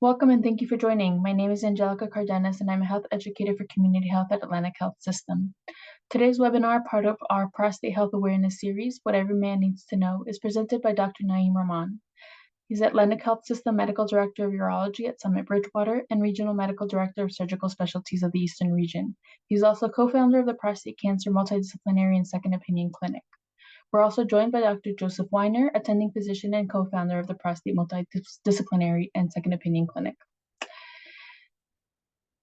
Welcome and thank you for joining. My name is Angelica Cardenas and I'm a health educator for community health at Atlantic Health System. Today's webinar, part of our Prostate Health Awareness series, What Every Man Needs to Know, is presented by Dr. Naeem Rahman. He's Atlantic Health System Medical Director of Urology at Summit Bridgewater and Regional Medical Director of Surgical Specialties of the Eastern Region. He's also co-founder of the Prostate Cancer Multidisciplinary and Second Opinion Clinic. We're also joined by Dr. Joseph Weiner, attending physician and co-founder of the Prostate Multidisciplinary and Second Opinion Clinic.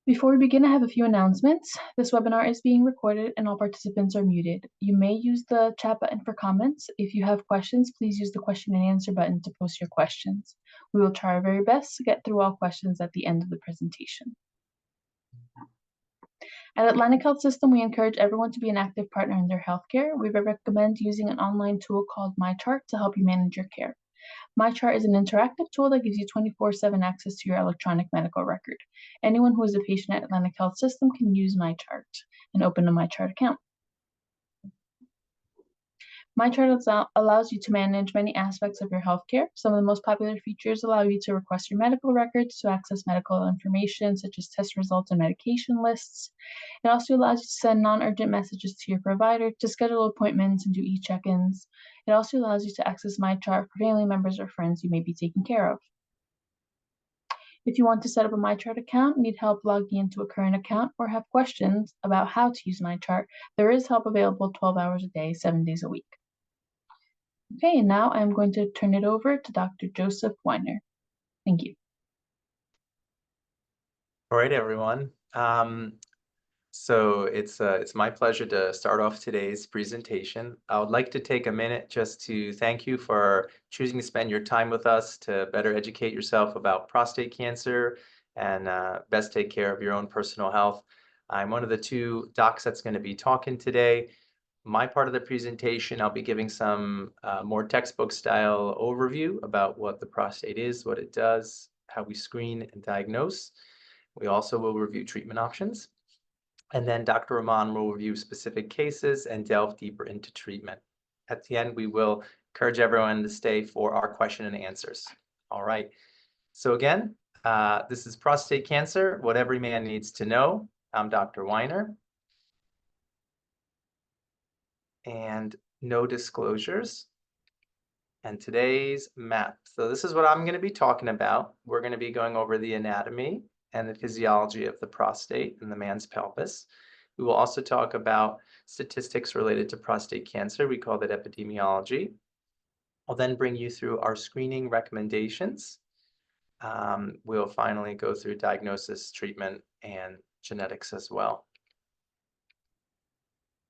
Before we begin, I have a few announcements. This webinar is being recorded and all participants are muted. You may use the chat button for comments. If you have questions, please use the question and answer button to post your questions. We will try our very best to get through all questions at the end of the presentation. At Atlantic Health System, we encourage everyone to be an active partner in their healthcare. We recommend using an online tool called MyChart to help you manage your care. MyChart is an interactive tool that gives you 24/7 access to your electronic medical record. Anyone who is a patient at Atlantic Health System can use MyChart and open a MyChart account. MyChart allows you to manage many aspects of your healthcare. Some of the most popular features allow you to request your medical records, to access medical information such as test results and medication lists. It also allows you to send non-urgent messages to your provider, to schedule appointments and do e-check-ins. It also allows you to access MyChart for family members or friends you may be taking care of. If you want to set up a MyChart account, need help logging into a current account, or have questions about how to use MyChart, there is help available 12 hours a day, 7 days a week. Okay, and now I'm going to turn it over to Dr. Joseph Weiner. Thank you. All right, everyone. So it's my pleasure to start off today's presentation. I would like to take a minute just to thank you for choosing to spend your time with us to better educate yourself about prostate cancer and best take care of your own personal health. I'm one of the two docs that's going to be talking today. My part of the presentation, I'll be giving some more textbook style overview about what the prostate is, what it does, how we screen and diagnose. We also will review treatment options. And then Dr. Rahman will review specific cases and delve deeper into treatment. At the end, we will encourage everyone to stay for our question and answers. All right. So again, this is prostate cancer, what every man needs to know. I'm Dr. Weiner. And no disclosures. And today's map. So this is what I'm going to be talking about. We're going to be going over the anatomy and the physiology of the prostate and the man's pelvis. We will also talk about statistics related to prostate cancer. We call that epidemiology. I'll then bring you through our screening recommendations. We'll finally go through diagnosis, treatment, and genetics as well.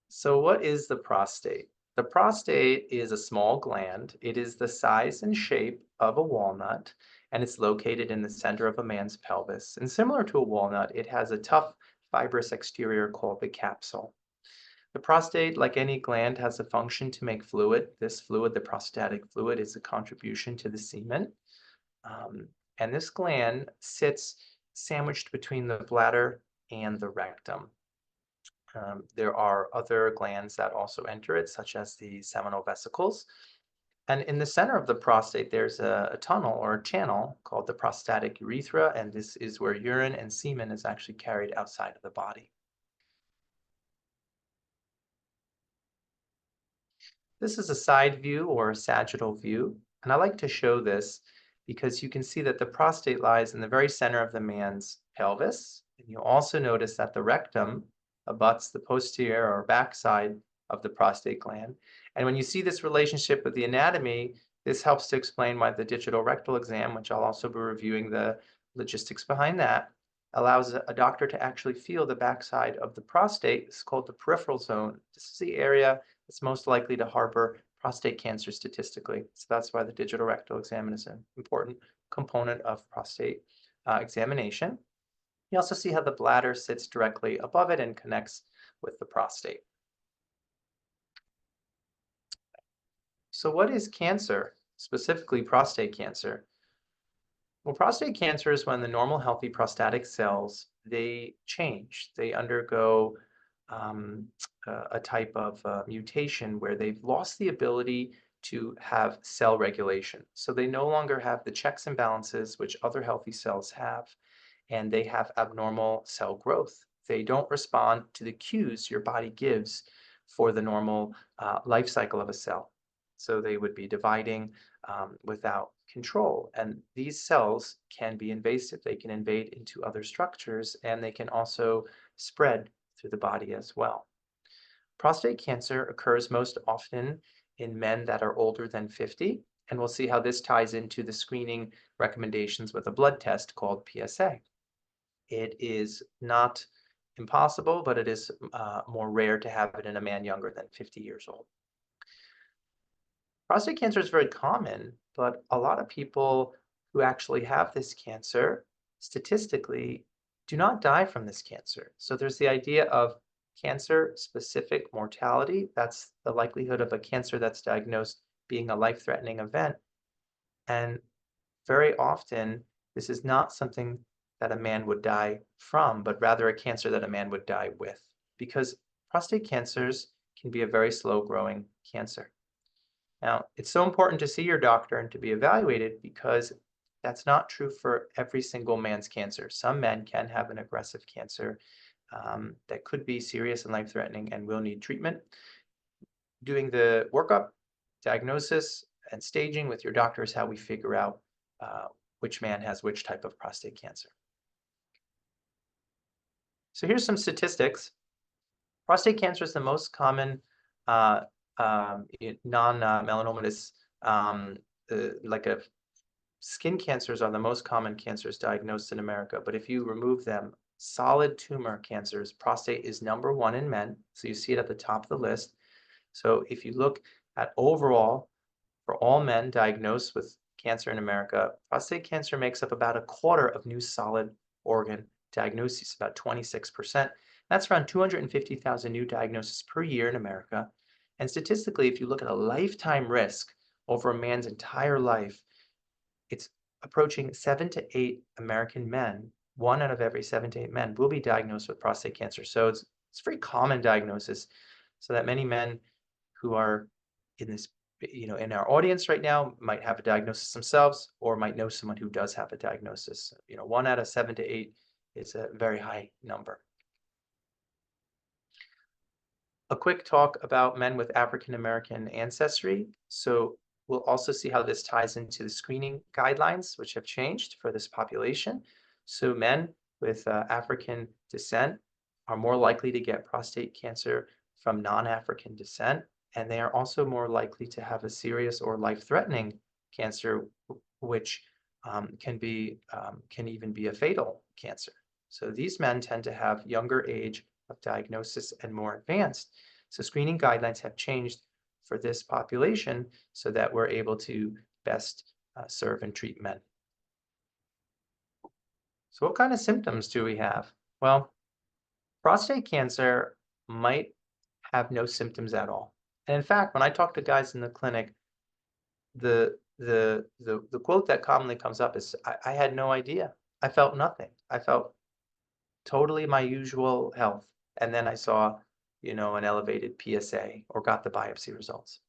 So what is the prostate? The prostate is a small gland. It is the size and shape of a walnut, and it's located in the center of a man's pelvis. And similar to a walnut, it has a tough, fibrous exterior called the capsule. The prostate, like any gland, has a function to make fluid. This fluid, the prostatic fluid, is a contribution to the semen. And this gland sits sandwiched between the bladder and the rectum. There are other glands that also enter it, such as the seminal vesicles. And in the center of the prostate, there's a tunnel or a channel called the prostatic urethra, and this is where urine and semen is actually carried outside of the body. This is a side view or a sagittal view, and I like to show this because you can see that the prostate lies in the very center of the man's pelvis, and you'll also notice that the rectum abuts the posterior or backside of the prostate gland. And when you see this relationship with the anatomy, this helps to explain why the digital rectal exam, which I'll also be reviewing the logistics behind that, allows a doctor to actually feel the backside of the prostate. It's called the peripheral zone. This is the area that's most likely to harbor prostate cancer statistically. So that's why the digital rectal exam is an important component of prostate examination. You also see how the bladder sits directly above it and connects with the prostate. So what is cancer, specifically prostate cancer? Well, prostate cancer is when the normal healthy prostatic cells, they change. They undergo a type of mutation where they've lost the ability to have cell regulation. So they no longer have the checks and balances which other healthy cells have, and they have abnormal cell growth. They don't respond to the cues your body gives for the normal life cycle of a cell. So they would be dividing without control. And these cells can be invasive. They can invade into other structures, and they can also spread through the body as well. Prostate cancer occurs most often in men that are older than 50, and we'll see how this ties into the screening recommendations with a blood test called PSA. It is not impossible, but it is more rare to have it in a man younger than 50 years old. Prostate cancer is very common, but a lot of people who actually have this cancer statistically do not die from this cancer. So there's the idea of cancer-specific mortality. That's the likelihood of a cancer that's diagnosed being a life-threatening event. And very often, this is not something that a man would die from, but rather a cancer that a man would die with, because prostate cancers can be a very slow-growing cancer. Now, it's so important to see your doctor and to be evaluated because that's not true for every single man's cancer. Some men can have an aggressive cancer that could be serious and life-threatening and will need treatment. Doing the workup, diagnosis, and staging with your doctor is how we figure out which man has which type of prostate cancer. So here's some statistics. Prostate cancer is the most common non-melanomatous, skin cancers are the most common cancers diagnosed in America. But if you remove them, solid tumor cancers, prostate is #1 in men. So you see it at the top of the list. So if you look at overall, for all men diagnosed with cancer in America, prostate cancer makes up about a quarter of new solid organ diagnoses, about 26%. That's around 250,000 new diagnoses per year in America. And statistically, if you look at a lifetime risk over a man's entire life, it's approaching 7 to 8 American men. 1 out of every 7 to 8 men will be diagnosed with prostate cancer. So it's a very common diagnosis, so that many men who are in this, in our audience right now might have a diagnosis themselves or might know someone who does have a diagnosis. 1 out of 7 to 8 is a very high number. A quick talk about men with African American ancestry. So we'll also see how this ties into the screening guidelines, which have changed for this population. So men with African descent are more likely to get prostate cancer from non-African descent, and they are also more likely to have a serious or life-threatening cancer, which can even be a fatal cancer. So these men tend to have younger age of diagnosis and more advanced. So screening guidelines have changed for this population so that we're able to best serve and treat men. So what kind of symptoms do we have? Well, prostate cancer might have no symptoms at all. And in fact, when I talk to guys in the clinic, the quote that commonly comes up is, I had no idea. I felt nothing. I felt totally my usual health. And then I saw, an elevated PSA or got the biopsy results.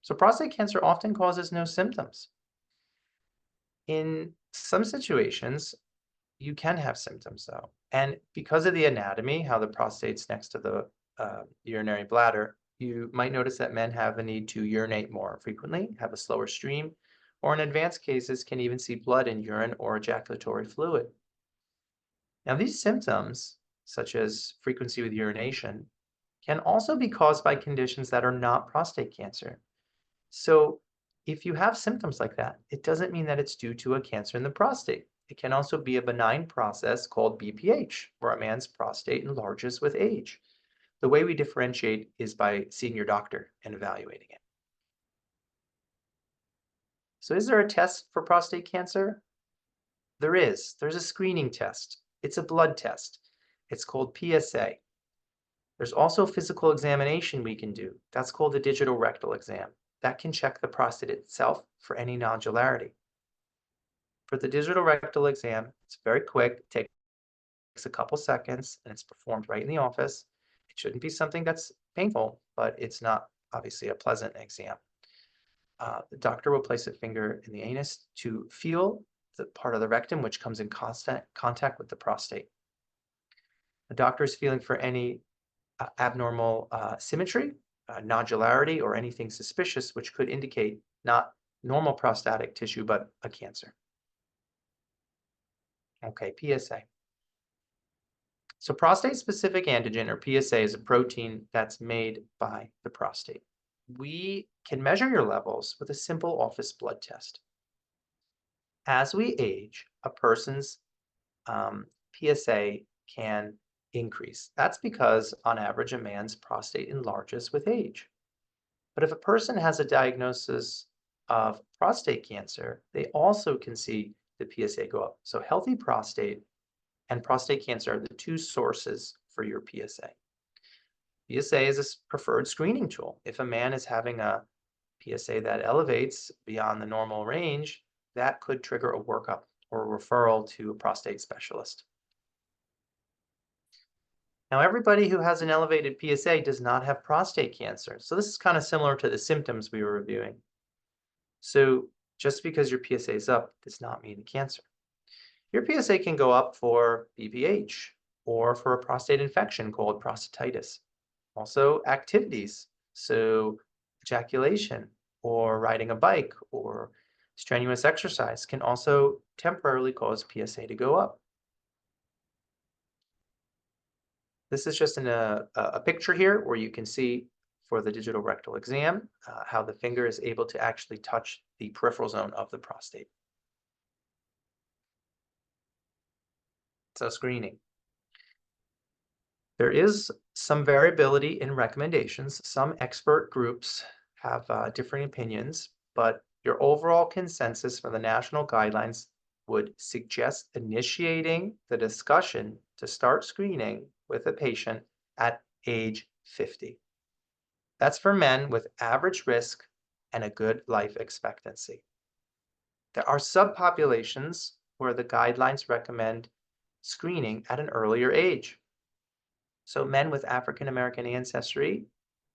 So prostate cancer often causes no symptoms. In some situations, you can have symptoms though. And because of the anatomy, how the prostate's next to the urinary bladder, you might notice that men have a need to urinate more frequently, have a slower stream, or in advanced cases can even see blood in urine or ejaculatory fluid. Now these symptoms, such as frequency with urination, can also be caused by conditions that are not prostate cancer. So if you have symptoms like that, it doesn't mean that it's due to a cancer in the prostate. It can also be a benign process called BPH, where a man's prostate enlarges with age. The way we differentiate is by seeing your doctor and evaluating it. So is there a test for prostate cancer? There is. There's a screening test. It's a blood test. It's called PSA. There's also a physical examination we can do. That's called the digital rectal exam. That can check the prostate itself for any nodularity. For the digital rectal exam, it's very quick, it takes a couple seconds, and it's performed right in the office. It shouldn't be something that's painful, but it's not obviously a pleasant exam. The doctor will place a finger in the anus to feel the part of the rectum which comes in constant contact with the prostate. The doctor is feeling for any abnormal symmetry, nodularity, or anything suspicious which could indicate not normal prostatic tissue, but a cancer. Okay, PSA. So prostate-specific antigen, or PSA, is a protein that's made by the prostate. We can measure your levels with a simple office blood test. As we age, a person's PSA can increase. That's because, on average, a man's prostate enlarges with age. But if a person has a diagnosis of prostate cancer, they also can see the PSA go up. So healthy prostate and prostate cancer are the two sources for your PSA. PSA is a preferred screening tool. If a man is having a PSA that elevates beyond the normal range, that could trigger a workup or a referral to a prostate specialist. Now, everybody who has an elevated PSA does not have prostate cancer. So this is kind of similar to the symptoms we were reviewing. So just because your PSA is up does not mean cancer. Your PSA can go up for BPH or for a prostate infection called prostatitis. Also activities, so ejaculation or riding a bike or strenuous exercise can also temporarily cause PSA to go up. This is just a picture here where you can see for the digital rectal exam how the finger is able to actually touch the peripheral zone of the prostate. So screening. There is some variability in recommendations. Some expert groups have differing opinions, but your overall consensus for the national guidelines would suggest initiating the discussion to start screening with a patient at age 50. That's for men with average risk and a good life expectancy. There are subpopulations where the guidelines recommend screening at an earlier age. So men with African American ancestry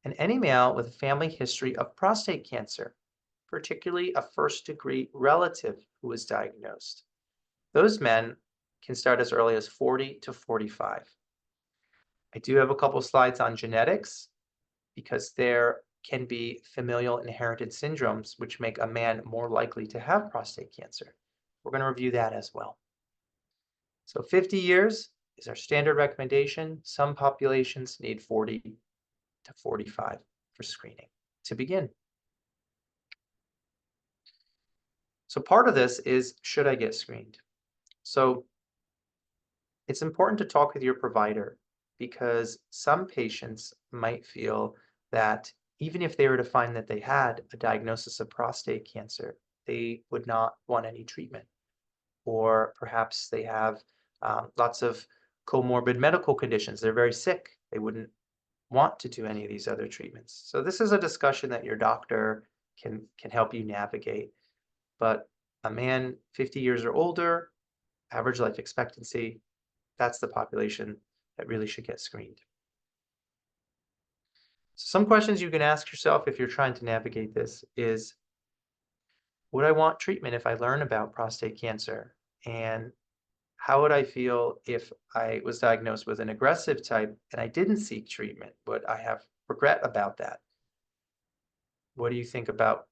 and any male with a family history of prostate cancer, particularly a first-degree relative who was diagnosed. Those men can start as early as 40 to 45. I do have a couple slides on genetics because there can be familial inherited syndromes which make a man more likely to have prostate cancer. We're going to review that as well. So 50 years is our standard recommendation. Some populations need 40 to 45 for screening to begin. So part of this is, should I get screened? So it's important to talk with your provider because some patients might feel that even if they were to find that they had a diagnosis of prostate cancer, they would not want any treatment. Or perhaps they have lots of comorbid medical conditions. They're very sick. They wouldn't want to do any of these other treatments. So this is a discussion that your doctor can help you navigate. But a man 50 years or older, average life expectancy, that's the population that really should get screened. Some questions you can ask yourself if you're trying to navigate this is, would I want treatment if I learn about prostate cancer? And how would I feel if I was diagnosed with an aggressive type and I didn't seek treatment? Would I have regret about that? What do you think about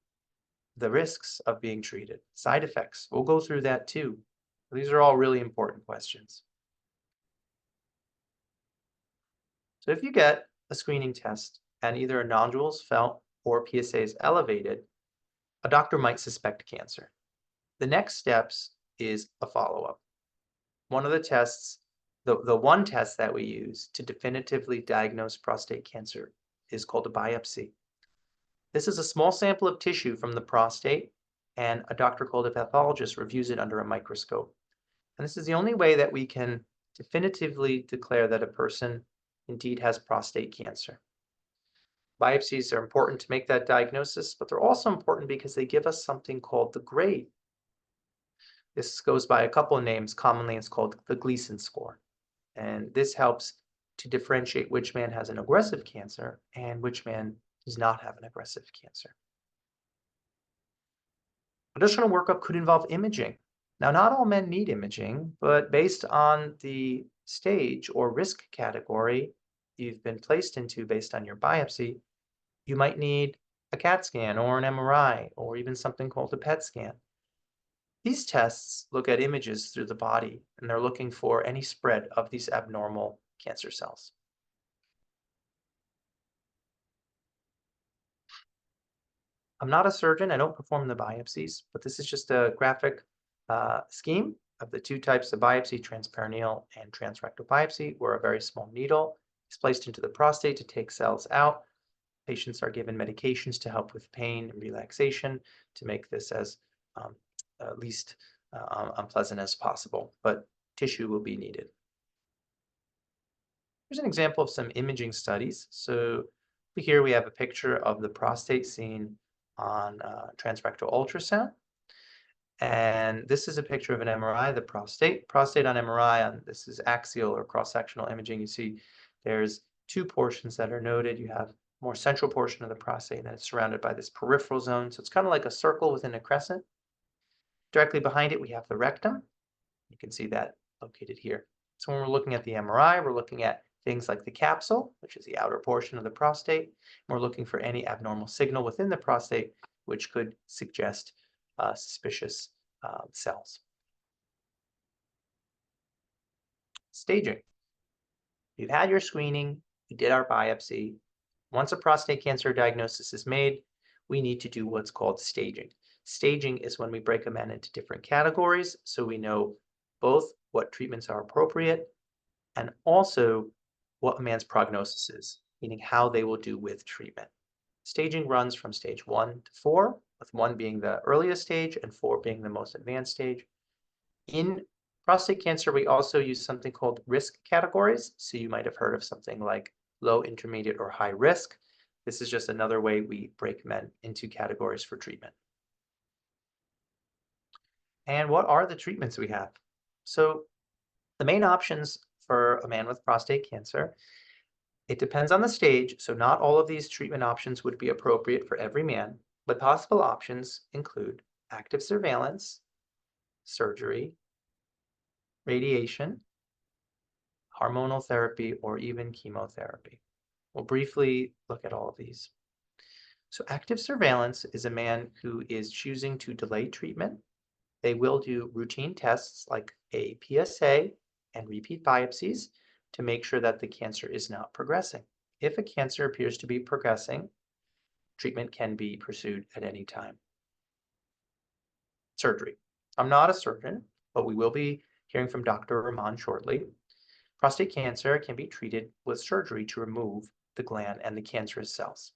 the risks of being treated? Side effects, we'll go through that too. These are all really important questions. So if you get a screening test and either a nodule is felt or PSA is elevated, a doctor might suspect cancer. The next steps is a follow-up. One of the tests, the one test that we use to definitively diagnose prostate cancer is called a biopsy. This is a small sample of tissue from the prostate, and a doctor called a pathologist reviews it under a microscope. And this is the only way that we can definitively declare that a person indeed has prostate cancer. Biopsies are important to make that diagnosis, but they're also important because they give us something called the grade. This goes by a couple of names. Commonly, it's called the Gleason score. And this helps to differentiate which man has an aggressive cancer and which man does not have an aggressive cancer. Additional workup could involve imaging. Now, not all men need imaging, but based on the stage or risk category you've been placed into based on your biopsy, you might need a CAT scan or an MRI or even something called a PET scan. These tests look at images through the body and they're looking for any spread of these abnormal cancer cells. I'm not a surgeon, I don't perform the biopsies, but this is just a graphic scheme of the two types of biopsy, transperineal and transrectal biopsy, where a very small needle is placed into the prostate to take cells out. Patients are given medications to help with pain and relaxation to make this as um, least unpleasant as possible, but tissue will be needed. Here's an example of some imaging studies. So here we have a picture of the prostate seen on transrectal ultrasound. And this is a picture of an MRI, the prostate. Prostate on MRI, this is axial or cross-sectional imaging. You see there's two portions that are noted. You have more central portion of the prostate, and it's surrounded by this peripheral zone. So it's kind of like a circle within a crescent. Directly behind it, we have the rectum. You can see that located here. So when we're looking at the MRI, we're looking at things like the capsule, which is the outer portion of the prostate. We're looking for any abnormal signal within the prostate, which could suggest suspicious cells. Staging. You've had your screening, we did our biopsy. Once a prostate cancer diagnosis is made, we need to do what's called staging. Staging is when we break a man into different categories, so we know both what treatments are appropriate and also what a man's prognosis is, meaning how they will do with treatment. Staging runs from stage 1 to 4, with 1 being the earliest stage and 4 being the most advanced stage. In prostate cancer, we also use something called risk categories. So you might have heard of something like low, intermediate, or high risk. This is just another way we break men into categories for treatment. And what are the treatments we have? So the main options for a man with prostate cancer, it depends on the stage. So not all of these treatment options would be appropriate for every man, but possible options include active surveillance, surgery, radiation, hormonal therapy, or even chemotherapy. We'll briefly look at all of these. So active surveillance is a man who is choosing to delay treatment. They will do routine tests like a PSA and repeat biopsies to make sure that the cancer is not progressing. If a cancer appears to be progressing, treatment can be pursued at any time. Surgery. I'm not a surgeon, but we will be hearing from Dr. Rahman shortly. Prostate cancer can be treated with surgery to remove the gland and the cancerous cells.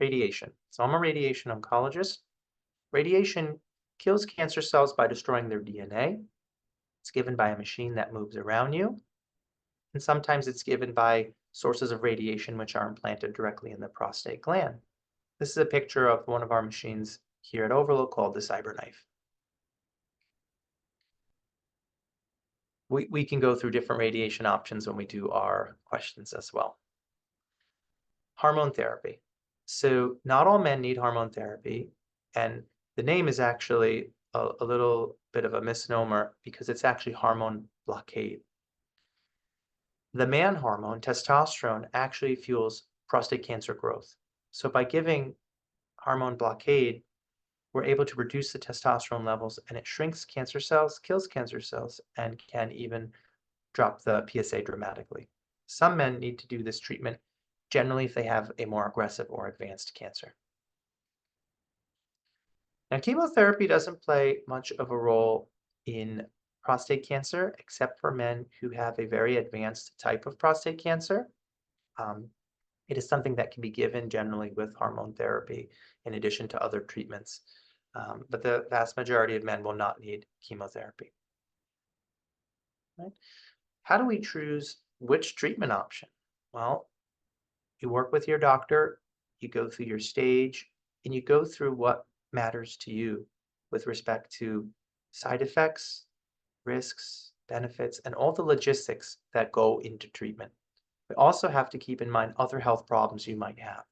Radiation. So I'm a radiation oncologist. Radiation kills cancer cells by destroying their DNA. It's given by a machine that moves around you. And sometimes it's given by sources of radiation which are implanted directly in the prostate gland. This is a picture of one of our machines here at Overlook called the CyberKnife. We can go through different radiation options when we do our questions as well. Hormone therapy. So not all men need hormone therapy, and the name is actually a little bit of a misnomer because it's actually hormone blockade. The man hormone, testosterone, actually fuels prostate cancer growth. So by giving hormone blockade, we're able to reduce the testosterone levels and it shrinks cancer cells, kills cancer cells, and can even drop the PSA dramatically. Some men need to do this treatment generally if they have a more aggressive or advanced cancer. Now, chemotherapy doesn't play much of a role in prostate cancer, except for men who have a very advanced type of prostate cancer. It is something that can be given generally with hormone therapy in addition to other treatments. But the vast majority of men will not need chemotherapy. Right? How do we choose which treatment option? Well, you work with your doctor, you go through your stage, and you go through what matters to you with respect to side effects, risks, benefits, and all the logistics that go into treatment. We also have to keep in mind other health problems you might have.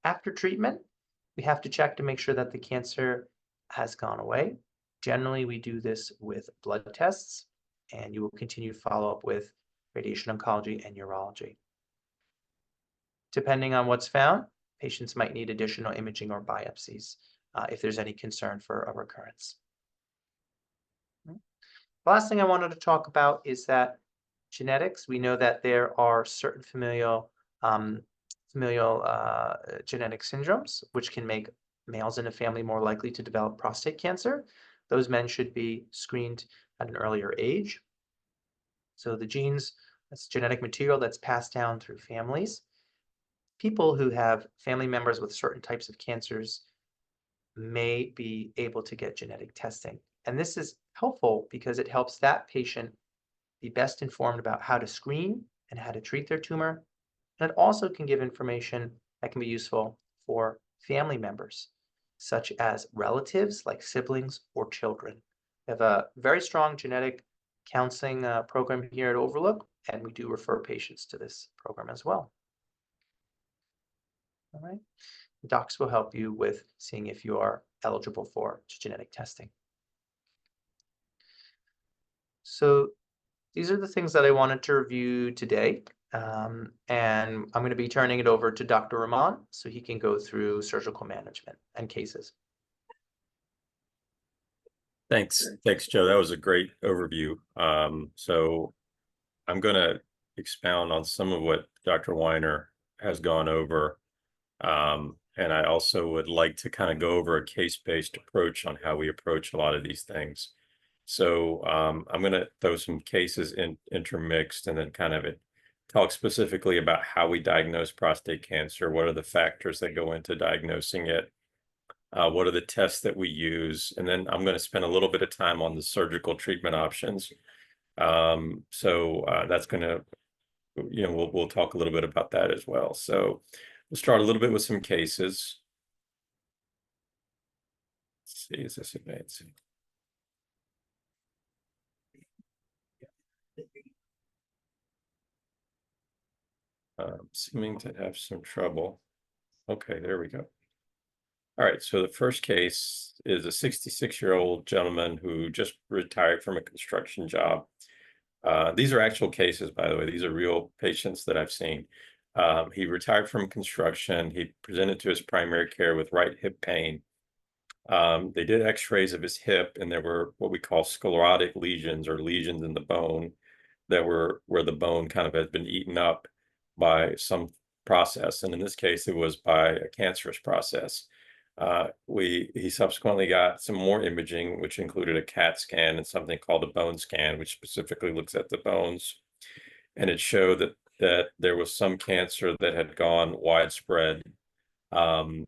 After treatment, we have to check to make sure that the cancer has gone away. Generally, we do this with blood tests, and you will continue to follow up with radiation oncology and urology. Depending on what's found, patients might need additional imaging or biopsies if there's any concern for a recurrence. The last thing I wanted to talk about is that genetics, we know that there are certain um, familial genetic syndromes, which can make males in a family more likely to develop prostate cancer. Those men should be screened at an earlier age. So the genes, that's genetic material that's passed down through families. People who have family members with certain types of cancers may be able to get genetic testing. And this is helpful because it helps that patient be best informed about how to screen and how to treat their tumor. And it also can give information that can be useful for family members, such as relatives like siblings or children. We have a very strong genetic counseling program here at Overlook, and we do refer patients to this program as well. All right. Docs will help you with seeing if you are eligible for genetic testing. So these are the things that I wanted to review today. And I'm going to be turning it over to Dr. Rahman so he can go through surgical management and cases. Thanks, Joe. That was a great overview. So I'm going to expound on some of what Dr. Weiner has gone over. And I also would like to kind of go over a case-based approach on how we approach a lot of these things. So I'm going to throw some cases intermixed and then kind of talk specifically about how we diagnose prostate cancer. What are the factors that go into diagnosing it? What are the tests that we use? And then I'm going to spend a little bit of time on the surgical treatment options. That's going to, we'll talk a little bit about that as well. So we'll start a little bit with some cases. Let's see, is this advancing? Seeming to have some trouble. Okay, there we go. All right, so the first case is a 66-year-old gentleman who just retired from a construction job. These are actual cases, by the way. These are real patients that I've seen. He retired from construction. He presented to his primary care with right hip pain. They did x-rays of his hip, and there were what we call sclerotic lesions, or lesions in the bone that were where the bone kind of had been eaten up by some process. And in this case, it was by a cancerous process. He subsequently got some more imaging, which included a CAT scan and something called a bone scan, which specifically looks at the bones. And it showed that there was some cancer that had gone widespread. And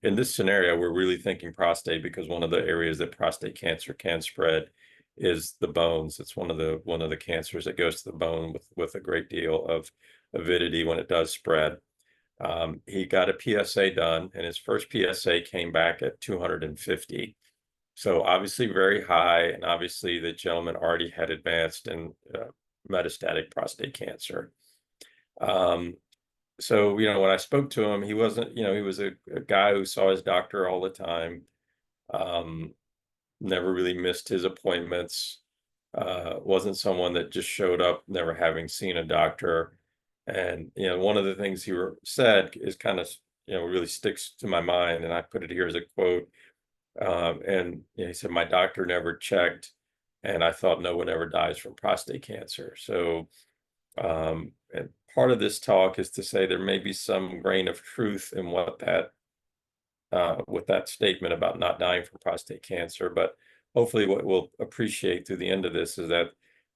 in this scenario, we're really thinking prostate because one of the areas that prostate cancer can spread is the bones. It's one of the cancers that goes to the bone with a great deal of avidity when it does spread. He got a PSA done, and his first PSA came back at 250. So obviously very high, and obviously the gentleman already had advanced and metastatic prostate cancer. So, when I spoke to him, he wasn't, he was a guy who saw his doctor all the time, never really missed his appointments, wasn't someone that just showed up never having seen a doctor. And, one of the things he said is kind of, really sticks to my mind, and I put it here as a quote. He said, "My doctor never checked, and I thought no one ever dies from prostate cancer." So, and part of this talk is to say there may be some grain of truth in what with that statement about not dying from prostate cancer. But hopefully what we'll appreciate through the end of this is that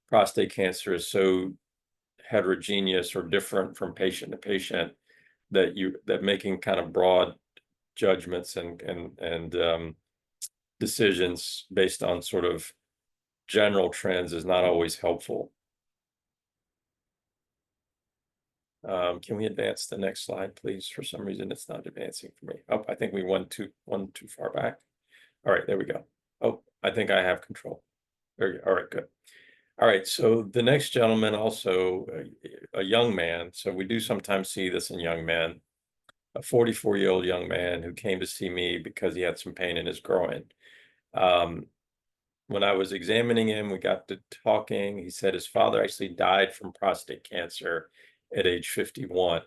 prostate cancer is so heterogeneous or different from patient to patient that making kind of broad judgments and decisions based on sort of general trends is not always helpful. Can we advance the next slide, please? For some reason, it's not advancing for me. Oh, I think we went too far back. All right, there we go. Oh, I think I have control. There you go. All right, good. All right, so the next gentleman, also a young man. So we do sometimes see this in young men. a 44-year-old young man who came to see me because he had some pain in his groin. When I was examining him, we got to talking. He said his father actually died from prostate cancer at age 51.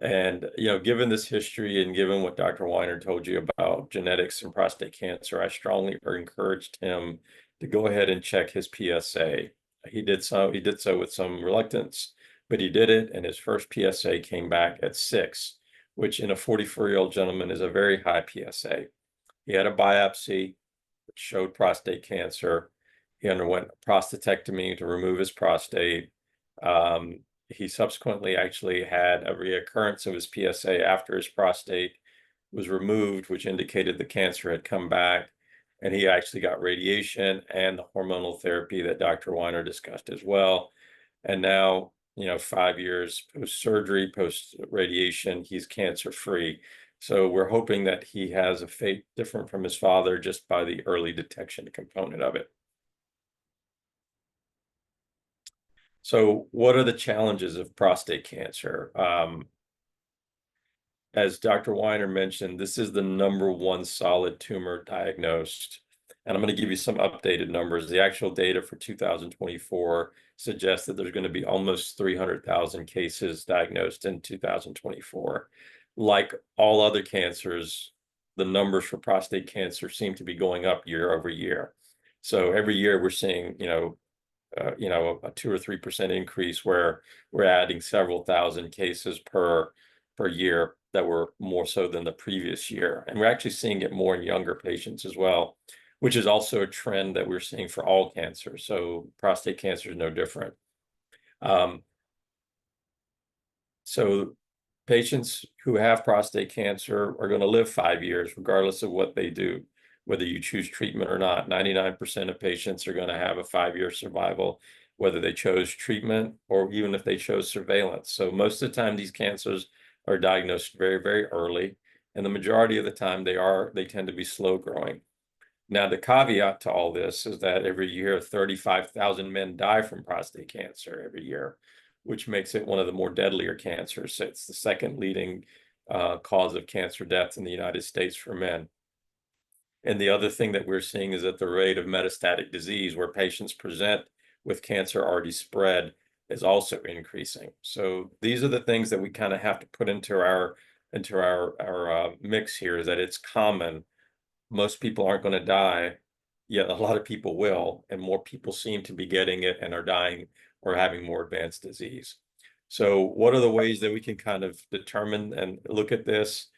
And, given this history and given what Dr. Weiner told you about genetics and prostate cancer, I strongly encouraged him to go ahead and check his PSA. He did so with some reluctance, but he did it, and his first PSA came back at 6, which in a 44-year-old gentleman is a very high PSA. He had a biopsy, which showed prostate cancer. He underwent a prostatectomy to remove his prostate. He subsequently actually had a reoccurrence of his PSA after his prostate was removed, which indicated the cancer had come back. And he actually got radiation and the hormonal therapy that Dr. Weiner discussed as well. And now, 5 years post-surgery, post-radiation, he's cancer-free. So we're hoping that he has a fate different from his father just by the early detection component of it. So what are the challenges of prostate cancer? As Dr. Weiner mentioned, this is the #1 solid tumor diagnosed. And I'm going to give you some updated numbers. The actual data for 2024 suggests that there's going to be almost 300,000 cases diagnosed in 2024. Like all other cancers, the numbers for prostate cancer seem to be going up year over year. So every year we're seeing, a 2 or 3% increase where we're adding several thousand cases per year that were more so than the previous year. And we're actually seeing it more in younger patients as well, which is also a trend that we're seeing for all cancers. So prostate cancer is no different. So patients who have prostate cancer are going to live 5 years, regardless of what they do, whether you choose treatment or not. 99% of patients are going to have a 5-year survival, whether they chose treatment or even if they chose surveillance. So most of the time, these cancers are diagnosed very, very early. And the majority of the time, they tend to be slow growing. Now, the caveat to all this is that every year, 35,000 men die from prostate cancer every year, which makes it one of the more deadlier cancers. It's the second leading cause of cancer death in the United States for men. And the other thing that we're seeing is that the rate of metastatic disease, where patients present with cancer already spread, is also increasing. So these are the things that we kind of have to put into our mix here, is that it's common. Most people aren't going to die, yet a lot of people will, and more people seem to be getting it and are dying or having more advanced disease. So what are the ways that we can kind of determine and look at this?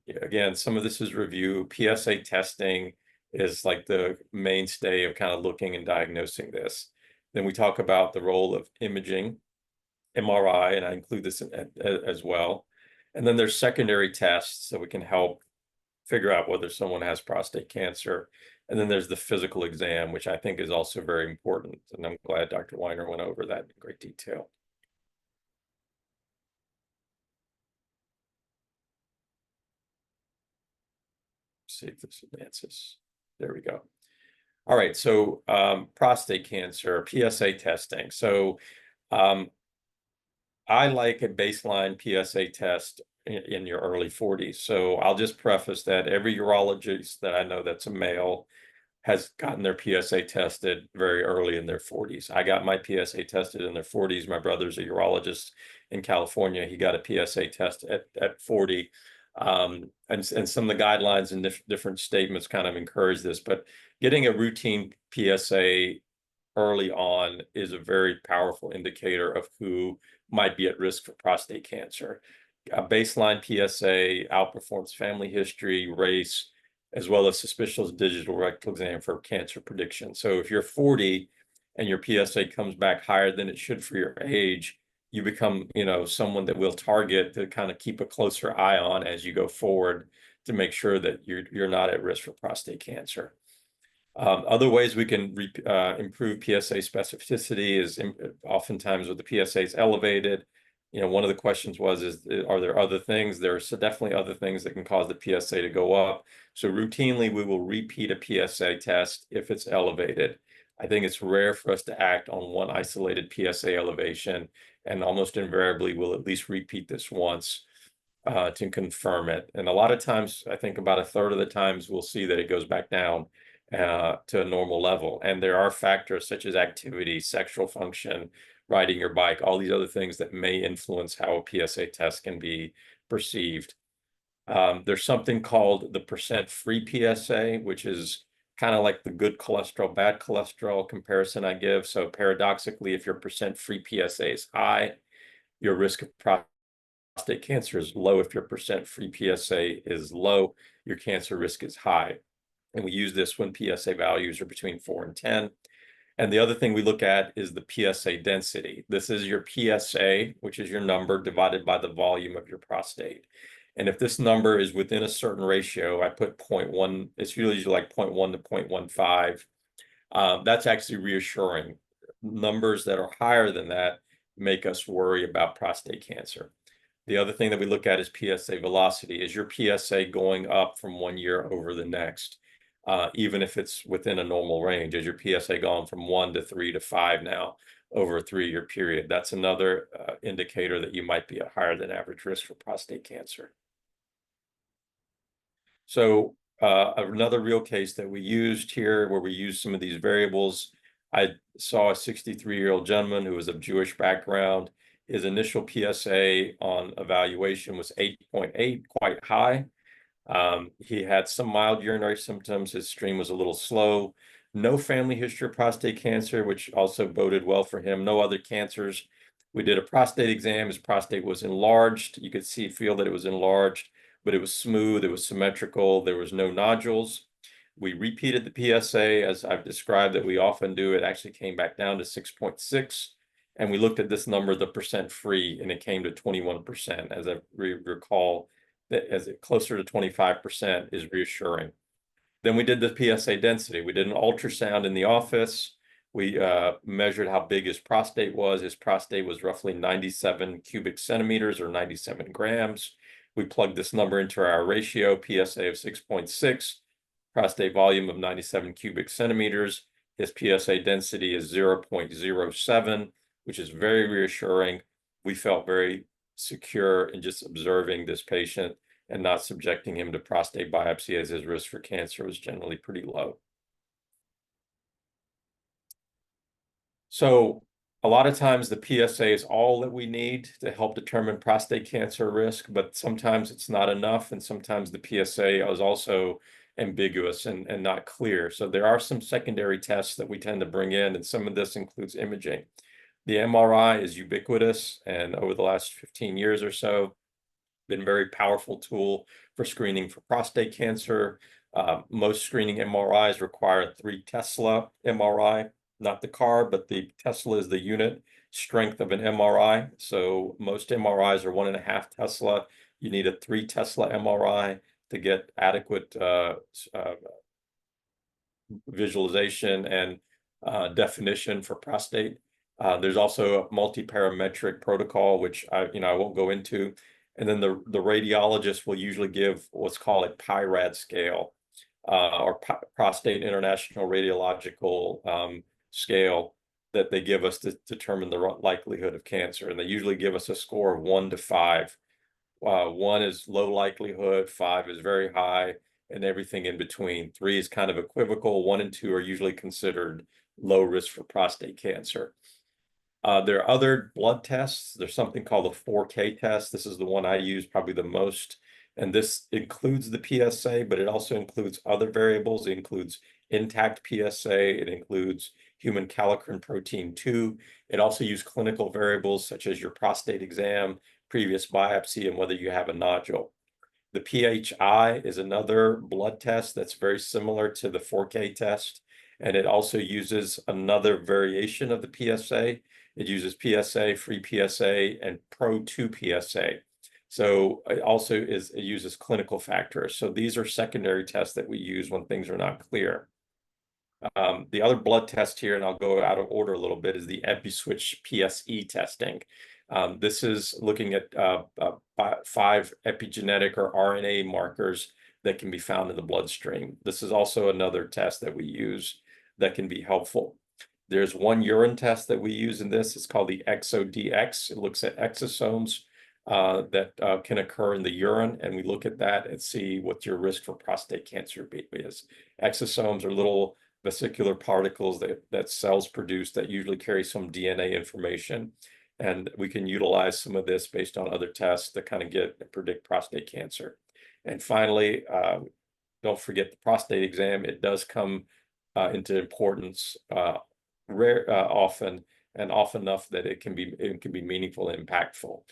Again, some of this is review. PSA testing is like the mainstay of kind of looking and diagnosing this. Then we talk about the role of imaging, MRI, and I include this as well. And then there's secondary tests that we can help figure out whether someone has prostate cancer. And then there's the physical exam, which I think is also very important. And I'm glad Dr. Weiner went over that in great detail. See if this advances. There we go. All right, so prostate cancer, PSA testing. So I like a baseline PSA test in your early 40s. So I'll just preface that every urologist that I know that's a male has gotten their PSA tested very early in their 40s. I got my PSA tested in their 40s. My brother's a urologist in California. He got a PSA test at 40. And some of the guidelines and different statements kind of encourage this, but getting a routine PSA early on is a very powerful indicator of who might be at risk for prostate cancer. A baseline PSA outperforms family history, race, as well as suspicious digital rectal exam for cancer prediction. So if you're 40 and your PSA comes back higher than it should for your age, you become, someone that we'll target to kind of keep a closer eye on as you go forward to make sure that you're not at risk for prostate cancer. Other ways we can improve PSA specificity is oftentimes with the PSA is elevated. One of the questions are there other things? There's definitely other things that can cause the PSA to go up. So routinely, we will repeat a PSA test if it's elevated. I think it's rare for us to act on one isolated PSA elevation, and almost invariably we'll at least repeat this once. to confirm it. And a lot of times, I think about a third of the times, we'll see that it goes back down to a normal level. And there are factors such as activity, sexual function, riding your bike, all these other things that may influence how a PSA test can be perceived. There's something called the percent free PSA, which is kind of like the good cholesterol, bad cholesterol comparison I give. So paradoxically, if your percent free PSA is high, your risk of prostate cancer is low. If your percent free PSA is low, your cancer risk is high. And we use this when PSA values are between 4 and 10. And the other thing we look at is the PSA density. This is your PSA, which is your number divided by the volume of your prostate. And if this number is within a certain ratio, I put 0.1, it's usually like 0.1 to 0.15. That's actually reassuring. Numbers that are higher than that make us worry about prostate cancer. The other thing that we look at is PSA velocity. Is your PSA going up from one year over the next? Even if it's within a normal range, is your PSA gone from 1 to 3 to 5 now over a 3-year period? That's another indicator that you might be at higher than average risk for prostate cancer. So another real case that we used here, where we used some of these variables, I saw a 63-year-old gentleman who was of Jewish background. His initial PSA on evaluation was 8.8, quite high. He had some mild urinary symptoms. His stream was a little slow. No family history of prostate cancer, which also boded well for him. No other cancers. We did a prostate exam. His prostate was enlarged. You could feel that it was enlarged, but it was smooth. It was symmetrical. There was no nodules. We repeated the PSA as I've described that we often do. It actually came back down to 6.6. And we looked at this number, the percent free, and it came to 21%. As I recall, that as it closer to 25% is reassuring. Then we did the PSA density. We did an ultrasound in the office. We measured how big his prostate was. His prostate was roughly 97 cubic centimeters or 97 grams. We plugged this number into our ratio, PSA of 6.6, prostate volume of 97 cubic centimeters. His PSA density is 0.07, which is very reassuring. We felt very secure in just observing this patient and not subjecting him to prostate biopsy, as his risk for cancer was generally pretty low. So a lot of times the PSA is all that we need to help determine prostate cancer risk, but sometimes it's not enough. And sometimes the PSA is also ambiguous and not clear. So there are some secondary tests that we tend to bring in, and some of this includes imaging. The MRI is ubiquitous, and over the last 15 years or so, been a very powerful tool for screening for prostate cancer. Most screening MRIs require 3 Tesla MRI, not the car, but the Tesla is the unit strength of an MRI. So most MRIs are 1.5 Tesla. You need a 3 Tesla MRI to get adequate visualization and definition for prostate. There's also a multi-parametric protocol, which I won't go into. And then the radiologist will usually give what's called a PIRAD scale, or Prostate International Radiological scale, that they give us to determine the likelihood of cancer. And they usually give us a score of 1 to 5. 1 is low likelihood, 5 is very high, and everything in between. 3 is kind of equivocal. 1 and 2 are usually considered low risk for prostate cancer. There are other blood tests. There's something called the 4K test. This is the one I use probably the most. And this includes the PSA, but it also includes other variables. It includes intact PSA. It includes human kallikrein protein 2. It also uses clinical variables such as your prostate exam, previous biopsy, and whether you have a nodule. The PHI is another blood test that's very similar to the 4K test. And it also uses another variation of the PSA. It uses PSA, free PSA, and Pro2 PSA. So it uses clinical factors. So these are secondary tests that we use when things are not clear. The other blood test here, and I'll go out of order a little bit, is the EpiSwitch PSE testing. This is looking at 5 epigenetic or RNA markers that can be found in the bloodstream. This is also another test that we use that can be helpful. There's one urine test that we use in this. It's called the ExoDx. It looks at exosomes that can occur in the urine, and we look at that and see what your risk for prostate cancer is. Exosomes are little vesicular particles that cells produce that usually carry some DNA information, and we can utilize some of this based on other tests to kind of predict prostate cancer. And finally, don't forget the prostate exam. It does come into importance often, and often enough that it can be meaningful and impactful.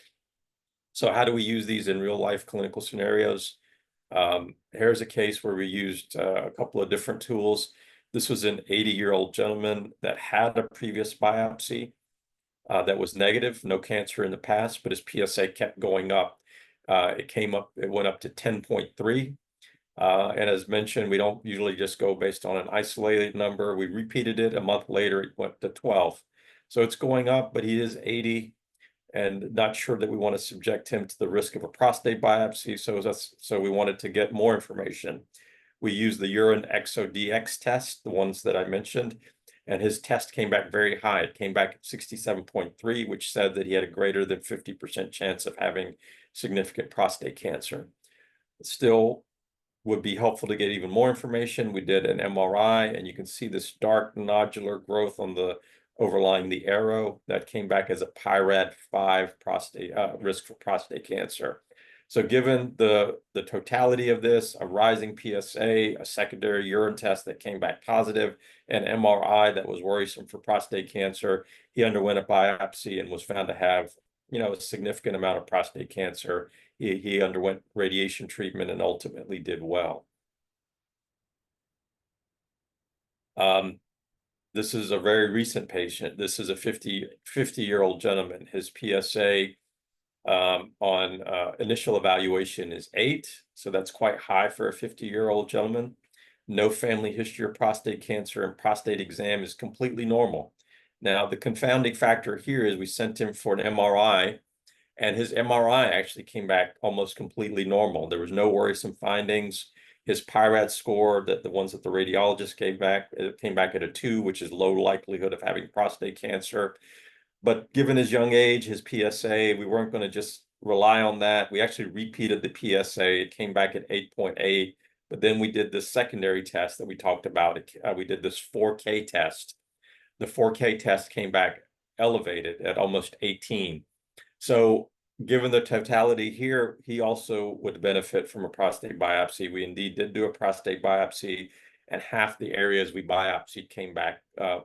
So how do we use these in real life clinical scenarios? Here's a case where we used a couple of different tools. This was an 80-year-old gentleman that had a previous biopsy that was negative, no cancer in the past, but his PSA kept going up. It went up to 10.3. And as mentioned, we don't usually just go based on an isolated number. We repeated it a month later, it went to 12. So it's going up, but he is 80 and not sure that we want to subject him to the risk of a prostate biopsy. So we wanted to get more information. We used the urine ExoDx test, the ones that I mentioned, and his test came back very high. It came back at 67.3, which said that he had a greater than 50% chance of having significant prostate cancer. Still would be helpful to get even more information. We did an MRI, and you can see this dark nodular growth on the overlying the arrow that came back as a PIRAD-5 prostate risk for prostate cancer. So given the totality of this, a rising PSA, a secondary urine test that came back positive, an MRI that was worrisome for prostate cancer, he underwent a biopsy and was found to have, a significant amount of prostate cancer. He underwent radiation treatment and ultimately did well. This is a very recent patient. This is a 50-year-old gentleman. His PSA on initial evaluation is 8, so that's quite high for a 50-year-old gentleman. No family history of prostate cancer, and prostate exam is completely normal. Now, the confounding factor here is we sent him for an MRI, and his MRI actually came back almost completely normal. There was no worrisome findings. His PIRAD score, the ones that the radiologist gave back, it came back at a 2, which is low likelihood of having prostate cancer. But given his young age, his PSA, we weren't going to just rely on that. We actually repeated the PSA. It came back at 8.8. But then we did this secondary test that we talked about. We did this 4K test. The 4K test came back elevated at almost 18. So given the totality here, he also would benefit from a prostate biopsy. We indeed did do a prostate biopsy, and half the areas we biopsied came back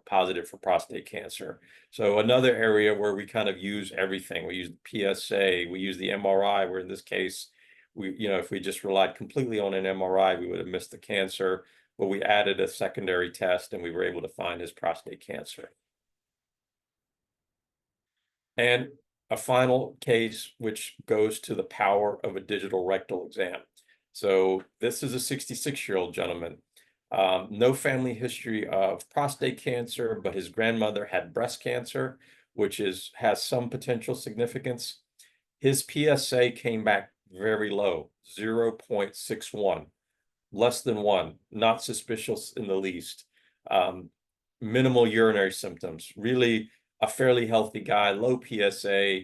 positive for prostate cancer. So another area where we kind of use everything. We use the PSA, we use the MRI, where in this case, if we just relied completely on an MRI, we would have missed the cancer, but we added a secondary test and we were able to find his prostate cancer. And a final case, which goes to the power of a digital rectal exam. So this is a 66-year-old gentleman. No family history of prostate cancer, but his grandmother had breast cancer, which has some potential significance. His PSA came back very low, 0.61, less than 1, not suspicious in the least. Minimal urinary symptoms, really a fairly healthy guy, low PSA,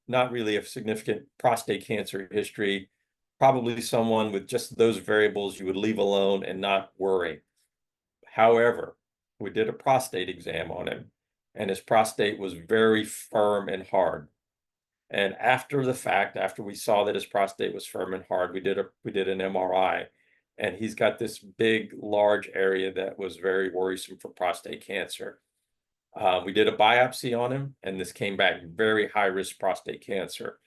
not really a significant prostate cancer history, probably someone with just those variables you would leave alone and not worry. However, we did a prostate exam on him, and his prostate was very firm and hard. And after the fact, after we saw that his prostate was firm and hard, we did an MRI, and he's got this big, large area that was very worrisome for prostate cancer. We did a biopsy on him, and this came back very high-risk prostate cancer.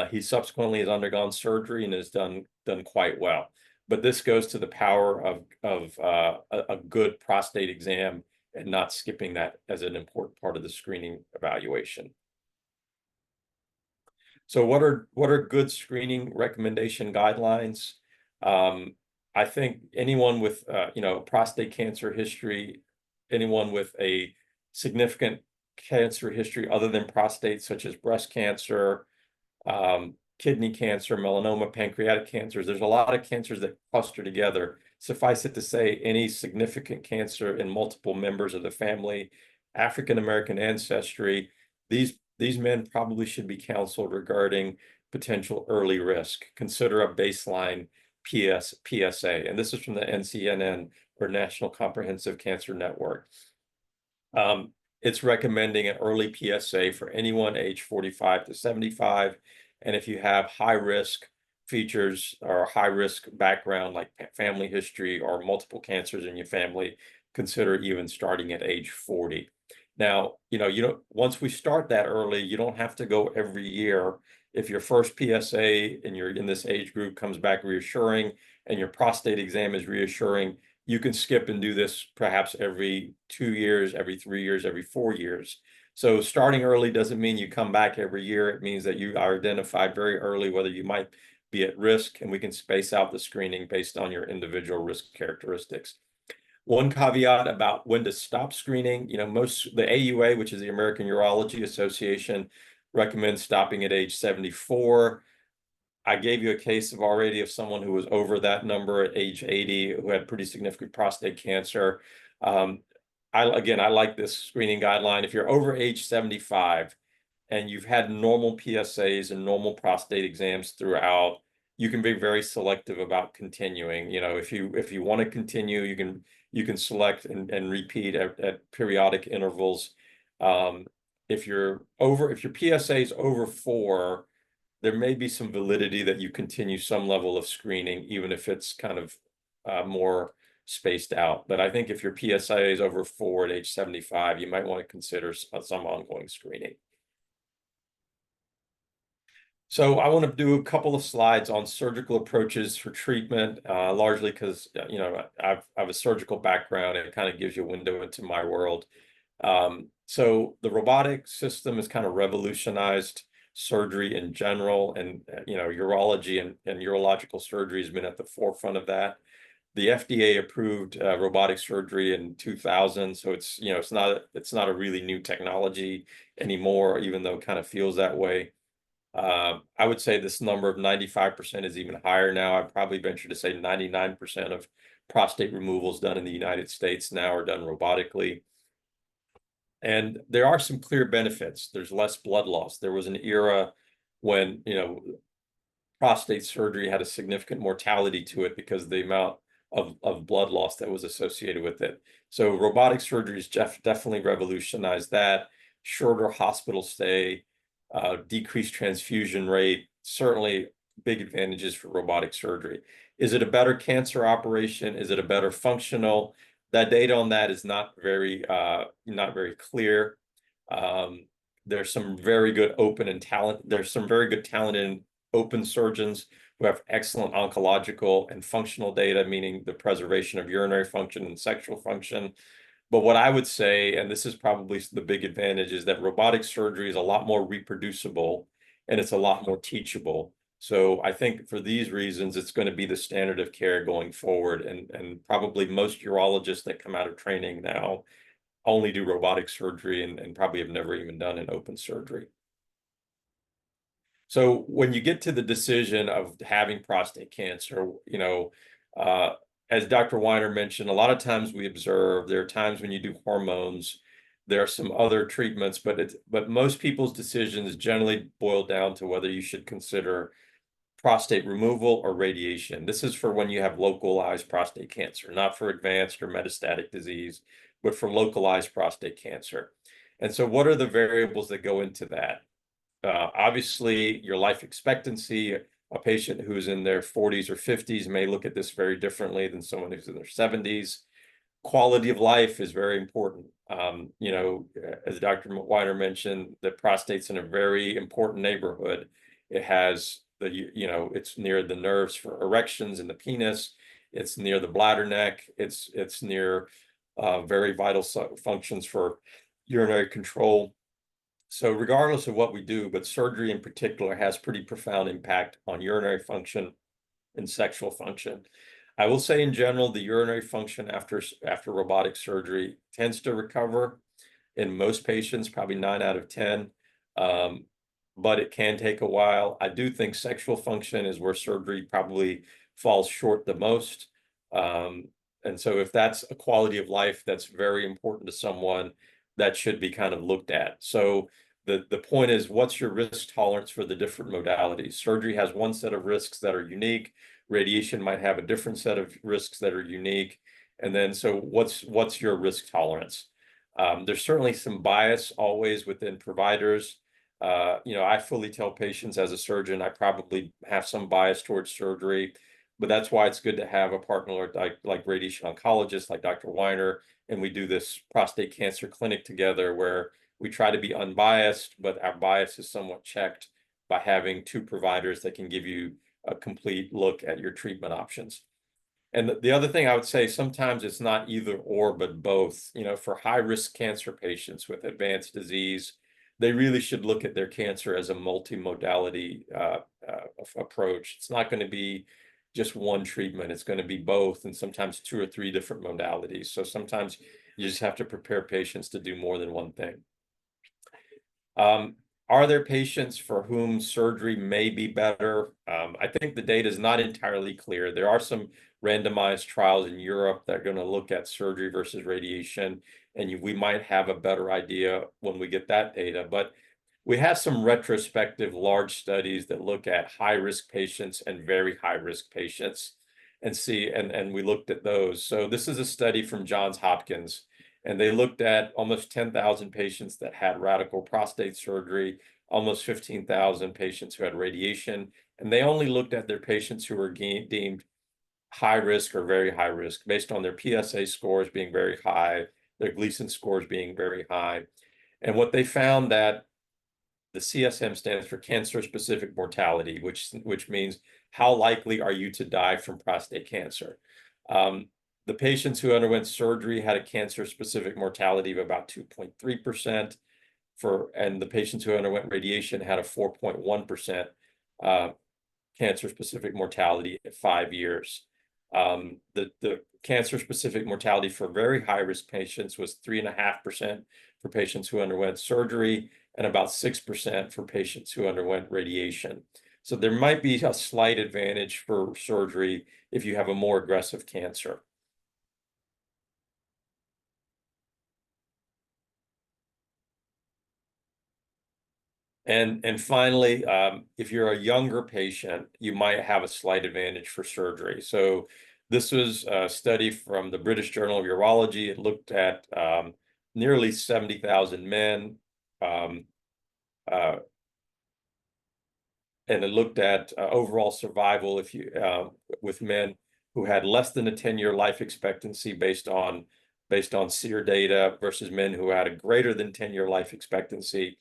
He subsequently has undergone surgery and has done quite well. But this goes to the power of a good prostate exam and not skipping that as an important part of the screening evaluation. So what are good screening recommendation guidelines? I think anyone with prostate cancer history, anyone with a significant cancer history other than prostate, such as breast cancer, kidney cancer, melanoma, pancreatic cancers. There's a lot of cancers that cluster together. Suffice it to say, any significant cancer in multiple members of the family, African American ancestry, these men probably should be counseled regarding potential early risk. Consider a baseline PSA. And this is from the NCNN, or National Comprehensive Cancer Network. It's recommending an early PSA for anyone age 45 to 75. And if you have high risk features or high risk background like family history or multiple cancers in your family, consider even starting at age 40. Now, you don't, once we start that early, you don't have to go every year. If your first PSA and you're in this age group comes back reassuring and your prostate exam is reassuring, you can skip and do this perhaps every 2 years, every 3 years, every 4 years. So starting early doesn't mean you come back every year. It means that you are identified very early whether you might be at risk, and we can space out the screening based on your individual risk characteristics. One caveat about when to stop screening, the AUA, which is the American Urology Association, recommends stopping at age 74. I gave you a case of someone who was over that number at age 80 who had pretty significant prostate cancer. I like this screening guideline. If you're over age 75 and you've had normal PSAs and normal prostate exams throughout, you can be very selective about continuing. If you want to continue, you can select and repeat at periodic intervals. If your PSA is over 4, there may be some validity that you continue some level of screening, even if it's kind of more spaced out. But I think if your PSA is over 4 at age 75, you might want to consider some ongoing screening. So I want to do a couple of slides on surgical approaches for treatment, largely because I have a surgical background, and it kind of gives you a window into my world. So the robotic system has kind of revolutionized surgery in general, and urology and urological surgery has been at the forefront of that. The FDA approved robotic surgery in 2000, so it's not a really new technology anymore, even though it kind of feels that way. I would say this number of 95% is even higher now. I'd probably venture to say 99% of prostate removals done in the United States now are done robotically. And there are some clear benefits. There's less blood loss. There was an era when, prostate surgery had a significant mortality to it because of the amount of blood loss that was associated with it. So robotic surgery has definitely revolutionized that. Shorter hospital stay, decreased transfusion rate, certainly big advantages for robotic surgery. Is it a better cancer operation? Is it a better functional? That data on that is not very clear. There's some very good talented open surgeons who have excellent oncological and functional data, meaning the preservation of urinary function and sexual function. But what I would say, and this is probably the big advantage, is that robotic surgery is a lot more reproducible and it's a lot more teachable. So I think for these reasons, it's going to be the standard of care going forward. And probably most urologists that come out of training now only do robotic surgery and probably have never even done an open surgery. So when you get to the decision of having prostate cancer, as Dr. Weiner mentioned, a lot of times we observe there are times when you do hormones, there are some other treatments, but most people's decisions generally boil down to whether you should consider prostate removal or radiation. This is for when you have localized prostate cancer, not for advanced or metastatic disease, but for localized prostate cancer. And so what are the variables that go into that? Obviously, your life expectancy. A patient who's in their 40s or 50s may look at this very differently than someone who's in their 70s. Quality of life is very important. As Dr. Weiner mentioned, the prostate's in a very important neighborhood. It has it's near the nerves for erections in the penis. It's near the bladder neck. It's near very vital functions for urinary control. So regardless of what we do, but surgery in particular has pretty profound impact on urinary function and sexual function. I will say in general, the urinary function after robotic surgery tends to recover in most patients, probably 9 out of 10. But it can take a while. I do think sexual function is where surgery probably falls short the most. And so if that's a quality of life that's very important to someone, that should be kind of looked at. So the point is, what's your risk tolerance for the different modalities? Surgery has one set of risks that are unique. Radiation might have a different set of risks that are unique. And then, so what's your risk tolerance? There's certainly some bias always within providers. I fully tell patients as a surgeon, I probably have some bias towards surgery, but that's why it's good to have a partner like radiation oncologist, like Dr. Weiner, and we do this prostate cancer clinic together where we try to be unbiased, but our bias is somewhat checked by having two providers that can give you a complete look at your treatment options. And the other thing I would say, sometimes it's not either or, but both. For high-risk cancer patients with advanced disease, they really should look at their cancer as a multimodality approach. It's not going to be just one treatment. It's going to be both, and sometimes 2 or 3 different modalities. So sometimes you just have to prepare patients to do more than one thing. Are there patients for whom surgery may be better? I think the data is not entirely clear. There are some randomized trials in Europe that are going to look at surgery versus radiation, and we might have a better idea when we get that data. But we have some retrospective large studies that look at high-risk patients and very high-risk patients and we looked at those. So this is a study from Johns Hopkins, and they looked at almost 10,000 patients that had radical prostate surgery, almost 15,000 patients who had radiation, and they only looked at their patients who were deemed high risk or very high risk based on their PSA scores being very high, their Gleason scores being very high. And what they found that the CSM stands for cancer-specific mortality, which means how likely are you to die from prostate cancer. The patients who underwent surgery had a cancer-specific mortality of about 2.3%, and the patients who underwent radiation had a 4.1% cancer-specific mortality at 5 years. The cancer-specific mortality for very high-risk patients was 3.5% for patients who underwent surgery, and about 6% for patients who underwent radiation. So there might be a slight advantage for surgery if you have a more aggressive cancer. And finally, if you're a younger patient, you might have a slight advantage for surgery. So this was a study from the British Journal of Urology. It looked at nearly 70,000 men, and it looked at overall survival with men who had less than a 10-year life expectancy based on SEER data versus men who had a greater than 10-year life expectancy.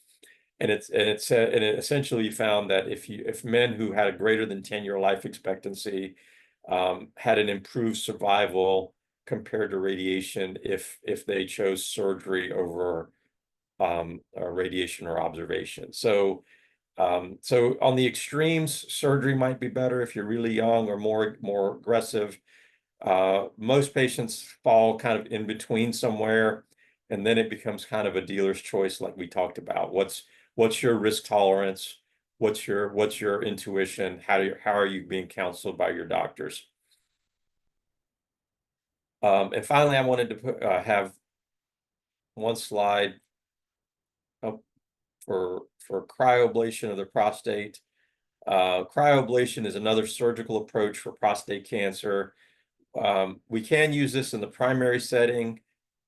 And it essentially found that if men who had a greater than 10-year life expectancy had an improved survival compared to radiation if they chose surgery over radiation or observation. So on the extremes, surgery might be better if you're really young or more aggressive. Most patients fall kind of in between somewhere, and then it becomes kind of a dealer's choice, like we talked about. What's your risk tolerance? What's your intuition? How are you being counseled by your doctors? And finally, I wanted to have one slide up for cryoablation of the prostate. Cryoablation is another surgical approach for prostate cancer. We can use this in the primary setting,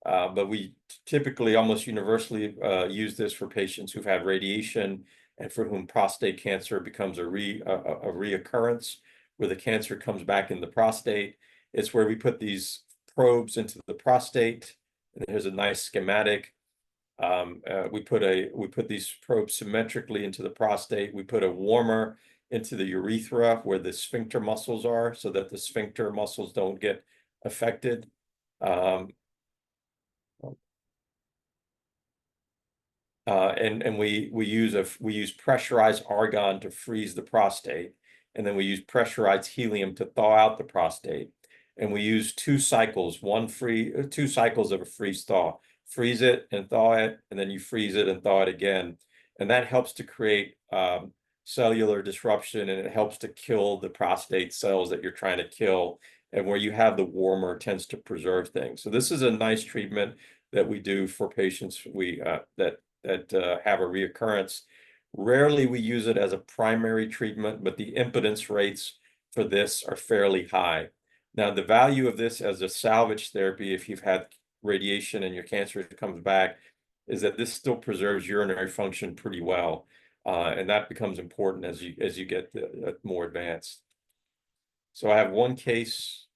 but we typically almost universally use this for patients who've had radiation and for whom prostate cancer becomes a reoccurrence, where the cancer comes back in the prostate. It's where we put these probes into the prostate. And here's a nice schematic. We put these probes symmetrically into the prostate. We put a warmer into the urethra where the sphincter muscles are, so that the sphincter muscles don't get affected. And we use pressurized argon to freeze the prostate, and then we use pressurized helium to thaw out the prostate. And we use 2 cycles of a freeze thaw. Freeze it and thaw it, and then you freeze it and thaw it again. And that helps to create cellular disruption, and it helps to kill the prostate cells that you're trying to kill. And where you have the warmer tends to preserve things. So this is a nice treatment that we do for patients that that have a reoccurrence. Rarely we use it as a primary treatment, but the impotence rates for this are fairly high. Now, the value of this as a salvage therapy, if you've had radiation and your cancer comes back, is that this still preserves urinary function pretty well. And that becomes important as you get more advanced. So I have one case,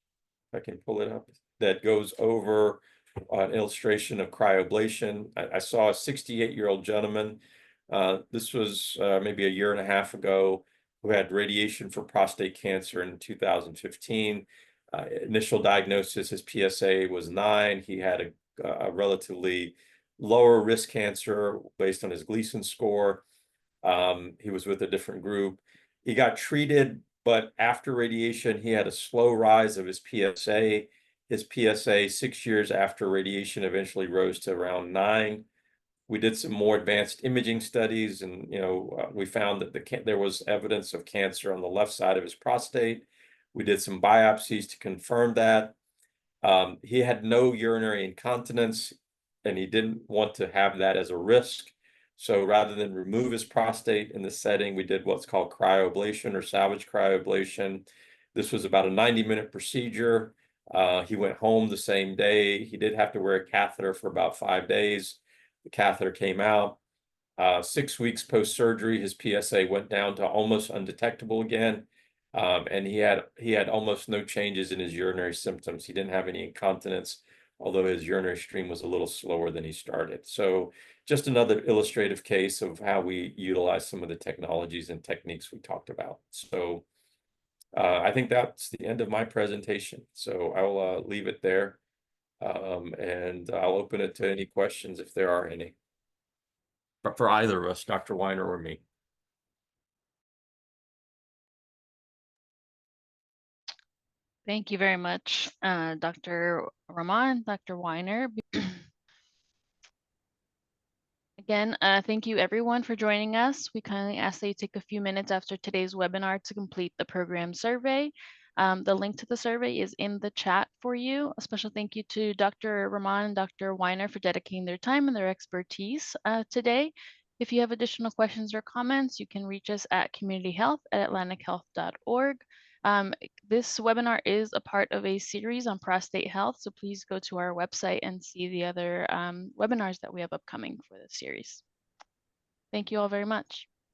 if I can pull it up, that goes over an illustration of cryoablation. I saw a 68-year-old gentleman. This was maybe a year and a half ago, who had radiation for prostate cancer in 2015. Initial diagnosis, his PSA was 9. He had a relatively lower risk cancer based on his Gleason score. He was with a different group. He got treated, but after radiation, he had a slow rise of his PSA. His PSA 6 years after radiation eventually rose to around 9. We did some more advanced imaging studies, and we found that there was evidence of cancer on the left side of his prostate. We did some biopsies to confirm that. He had no urinary incontinence, and he didn't want to have that as a risk. So rather than remove his prostate in this setting, we did what's called cryoablation or salvage cryoablation. This was about a 90-minute procedure. He went home the same day. He did have to wear a catheter for about 5 days. The catheter came out. 6 weeks post-surgery, his PSA went down to almost undetectable again. And he had almost no changes in his urinary symptoms. He didn't have any incontinence, although his urinary stream was a little slower than he started. So just another illustrative case of how we utilize some of the technologies and techniques we talked about. So I think that's the end of my presentation. So I'll leave it there. And I'll open it to any questions if there are any. But for either of us, Dr. Weiner or me. Thank you very much, Dr. Rahman, Dr. Weiner. Again, thank you everyone for joining us. We kindly ask that you take a few minutes after today's webinar to complete the program survey. The link to the survey is in the chat for you. A special thank you to Dr. Rahman and Dr. Weiner for dedicating their time and their expertise today. If you have additional questions or comments, you can reach us at communityhealth@atlantichealth.org. This webinar is a part of a series on prostate health, so please go to our website and see the other webinars that we have upcoming for this series. Thank you all very much.